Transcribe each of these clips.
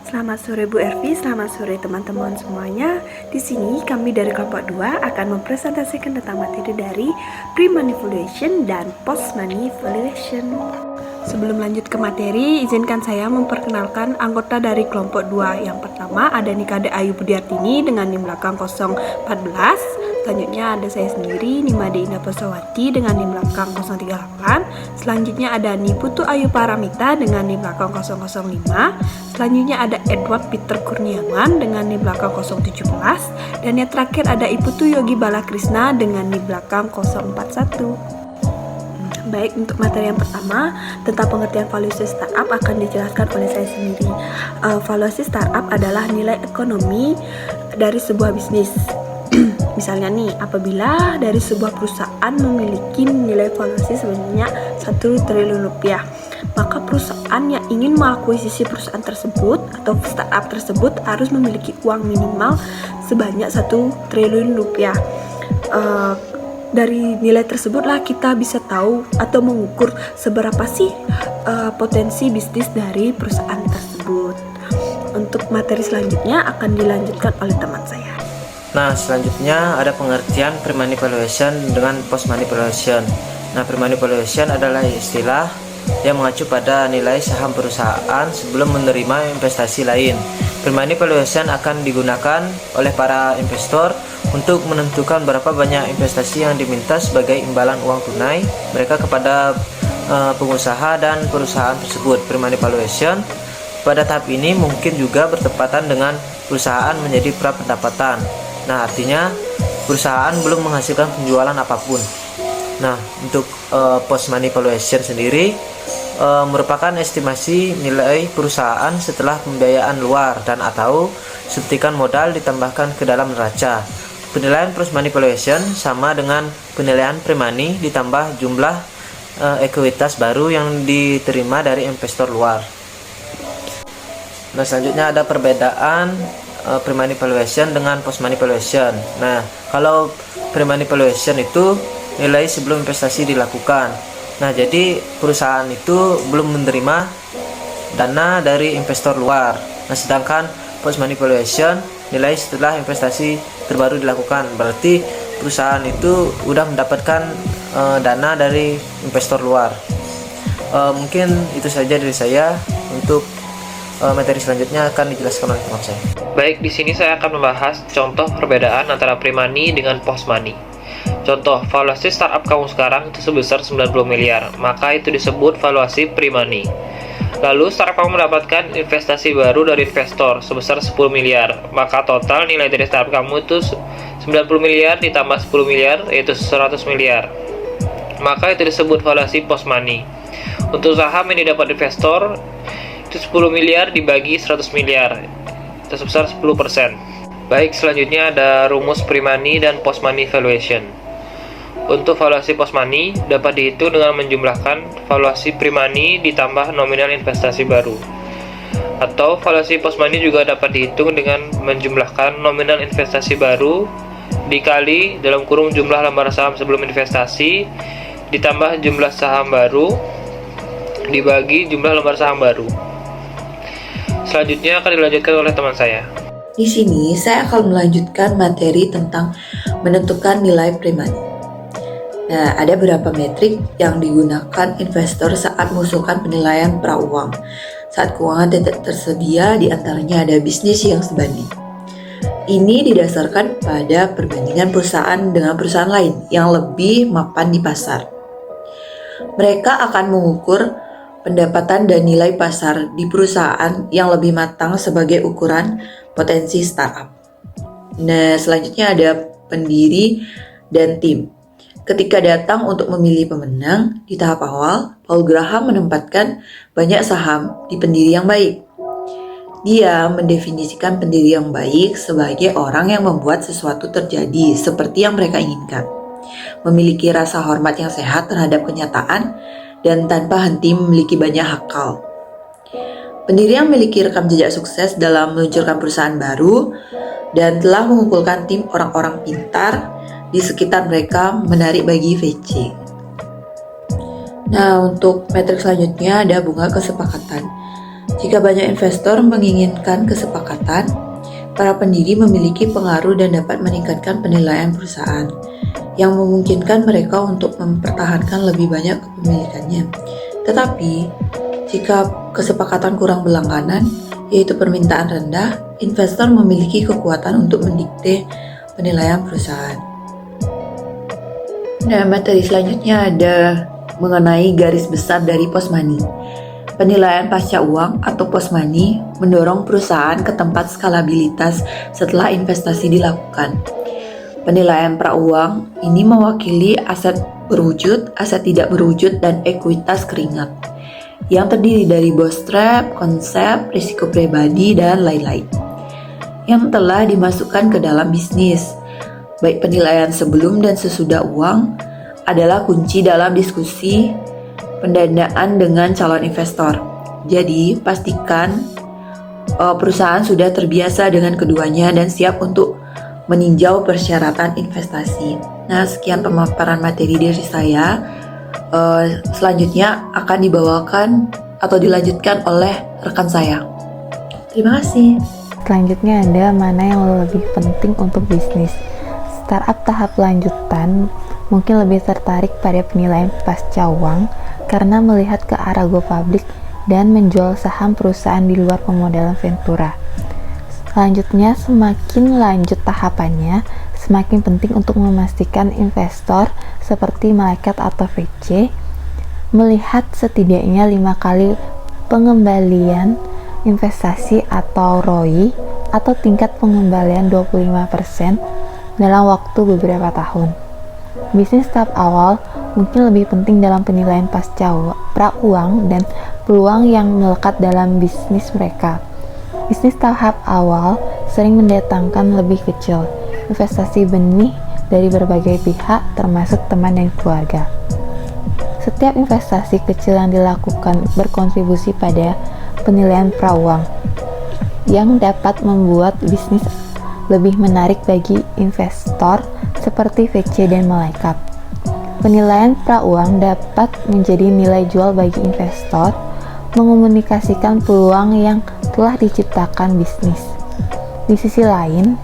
Selamat sore Bu Ervi, selamat sore teman-teman semuanya. Di sini kami dari kelompok 2 akan mempresentasikan tentang materi dari pre-manipulation dan post-manipulation. Sebelum lanjut ke materi, izinkan saya memperkenalkan anggota dari kelompok 2. Yang pertama ada Nikade Ayu Budiartini dengan NIM belakang 014. Selanjutnya ada saya sendiri, Nimade Indah Pesawati dengan NIM belakang 038. Selanjutnya ada Niputu Ayu Paramita dengan NIM belakang 005. Selanjutnya ada Edward Peter Kurniawan dengan NIM belakang 017. Dan yang terakhir ada Iputu Yogi Balakrisna dengan NIM belakang 041. Baik, untuk materi yang pertama tentang pengertian valuasi startup akan dijelaskan oleh saya sendiri. Valuasi startup adalah nilai ekonomi dari sebuah bisnis. Misalnya nih, apabila dari sebuah perusahaan memiliki nilai valuasi sebanyak 1 triliun rupiah, maka perusahaan yang ingin mengakuisisi perusahaan tersebut atau startup tersebut harus memiliki uang minimal sebanyak 1 triliun rupiah. Dari nilai tersebutlah kita bisa tahu atau mengukur seberapa sih potensi bisnis dari perusahaan tersebut. Untuk materi selanjutnya akan dilanjutkan oleh teman saya. Nah, selanjutnya ada pengertian pre-manipulation dengan post-manipulation. Nah, pre-manipulation adalah istilah yang mengacu pada nilai saham perusahaan sebelum menerima investasi lain. Pre-manipulation akan digunakan oleh para investor untuk menentukan berapa banyak investasi yang diminta sebagai imbalan uang tunai mereka kepada pengusaha dan perusahaan tersebut. Pre-manipulation pada tahap ini mungkin juga bertepatan dengan perusahaan menjadi pra-pendapatan. Nah, artinya perusahaan belum menghasilkan penjualan apapun. Nah, untuk post manipulation sendiri merupakan estimasi nilai perusahaan setelah pembiayaan luar dan atau suntikan modal ditambahkan ke dalam neraca. Penilaian post manipulation sama dengan penilaian pre-money ditambah jumlah ekuitas baru yang diterima dari investor luar. Nah, selanjutnya ada perbedaan pre-manipulation dengan post-manipulation. Nah, kalau pre-manipulation itu nilai sebelum investasi dilakukan. Nah, jadi perusahaan itu belum menerima dana dari investor luar. Nah, sedangkan post-manipulation nilai setelah investasi terbaru dilakukan. Berarti perusahaan itu sudah mendapatkan dana dari investor luar. Mungkin itu saja dari saya. Untuk materi selanjutnya akan dijelaskan oleh teman saya. Baik, di sini saya akan membahas contoh perbedaan antara pre-money dengan post-money. Contoh, valuasi startup kamu sekarang itu sebesar 90 miliar, maka itu disebut valuasi pre-money. Lalu startup kamu mendapatkan investasi baru dari investor sebesar 10 miliar, maka total nilai dari startup kamu itu 90 miliar ditambah 10 miliar, yaitu 100 miliar. Maka itu disebut valuasi post-money. Untuk saham yang didapat investor itu 10 miliar dibagi 100 miliar, itu sebesar 10%. Baik, selanjutnya ada rumus pre-money dan post-money valuation. Untuk valuasi post-money dapat dihitung dengan menjumlahkan valuasi pre-money ditambah nominal investasi baru. Atau valuasi post-money juga dapat dihitung dengan menjumlahkan nominal investasi baru dikali dalam kurung jumlah lembar saham sebelum investasi ditambah jumlah saham baru dibagi jumlah lembar saham baru. Selanjutnya akan dilanjutkan oleh teman saya. Di sini saya akan melanjutkan materi tentang menentukan nilai pre-money. Nah, ada beberapa metrik yang digunakan investor saat mengusulkan penilaian pra-uang. Saat keuangan tidak tersedia, diantaranya ada bisnis yang sebanding. Ini didasarkan pada perbandingan perusahaan dengan perusahaan lain yang lebih mapan di pasar. Mereka akan mengukur pendapatan dan nilai pasar di perusahaan yang lebih matang sebagai ukuran potensi startup. Nah, selanjutnya ada pendiri dan tim. Ketika datang untuk memilih pemenang, di tahap awal, Paul Graham menempatkan banyak saham di pendiri yang baik. Dia mendefinisikan pendiri yang baik sebagai orang yang membuat sesuatu terjadi seperti yang mereka inginkan, memiliki rasa hormat yang sehat terhadap kenyataan, dan tanpa henti memiliki banyak akal. Pendiri yang memiliki rekam jejak sukses dalam meluncurkan perusahaan baru dan telah mengumpulkan tim orang-orang pintar di sekitar mereka menarik bagi VC. Nah, untuk metrik selanjutnya ada bunga kesepakatan. Jika banyak investor menginginkan kesepakatan, para pendiri memiliki pengaruh dan dapat meningkatkan penilaian perusahaan, yang memungkinkan mereka untuk mempertahankan lebih banyak kepemilikannya. Tetapi, jika kesepakatan kurang berlangganan, yaitu permintaan rendah, investor memiliki kekuatan untuk mendikte penilaian perusahaan. Nah, materi selanjutnya ada mengenai garis besar dari post money. Penilaian pasca uang atau post money mendorong perusahaan ke tempat skalabilitas setelah investasi dilakukan. Penilaian pra uang ini mewakili aset berwujud, aset tidak berwujud, dan ekuitas keringat yang terdiri dari bootstrap, konsep, risiko pribadi, dan lain-lain yang telah dimasukkan ke dalam bisnis. Baik penilaian sebelum dan sesudah uang adalah kunci dalam diskusi pendanaan dengan calon investor. Jadi, pastikan perusahaan sudah terbiasa dengan keduanya dan siap untuk meninjau persyaratan investasi. Nah, sekian pemaparan materi dari saya. Selanjutnya akan dibawakan atau dilanjutkan oleh rekan saya. Terima kasih. Selanjutnya ada mana yang lebih penting untuk bisnis. Startup tahap lanjutan mungkin lebih tertarik pada penilaian pasca uang karena melihat ke arah go public dan menjual saham perusahaan di luar pemodalan Ventura. Selanjutnya, semakin lanjut tahapannya, semakin penting untuk memastikan investor seperti malaikat atau VC melihat setidaknya 5 kali pengembalian investasi atau ROI atau tingkat pengembalian 25% dalam waktu beberapa tahun. Bisnis tahap awal mungkin lebih penting dalam penilaian pasca pra uang dan peluang yang melekat dalam bisnis mereka. Bisnis tahap awal sering mendatangkan lebih kecil investasi benih dari berbagai pihak termasuk teman dan keluarga. Setiap investasi kecil yang dilakukan berkontribusi pada penilaian pra uang yang dapat membuat bisnis lebih menarik bagi investor seperti VC dan malaikat. Penilaian pra uang dapat menjadi nilai jual bagi investor, mengomunikasikan peluang yang telah diciptakan bisnis. Di sisi lain,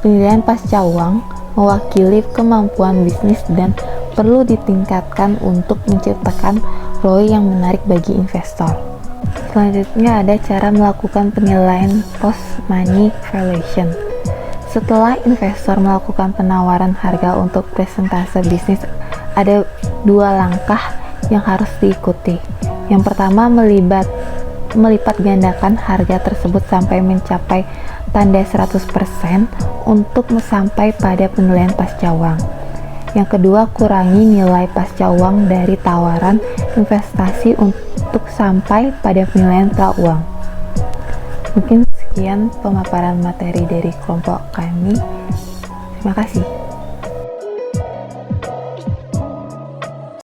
penilaian pasca uang mewakili kemampuan bisnis dan perlu ditingkatkan untuk menciptakan ROI yang menarik bagi investor. Selanjutnya ada cara melakukan penilaian post money valuation. Setelah investor melakukan penawaran harga untuk presentase bisnis, ada 2 langkah yang harus diikuti. Yang pertama, melipat gandakan harga tersebut sampai mencapai tanda 100% untuk sampai pada penilaian pasca uang. Yang kedua, kurangi nilai pasca uang dari tawaran investasi untuk sampai pada penilaian pra uang. Mungkin sekian pemaparan materi dari kelompok kami. Terima kasih.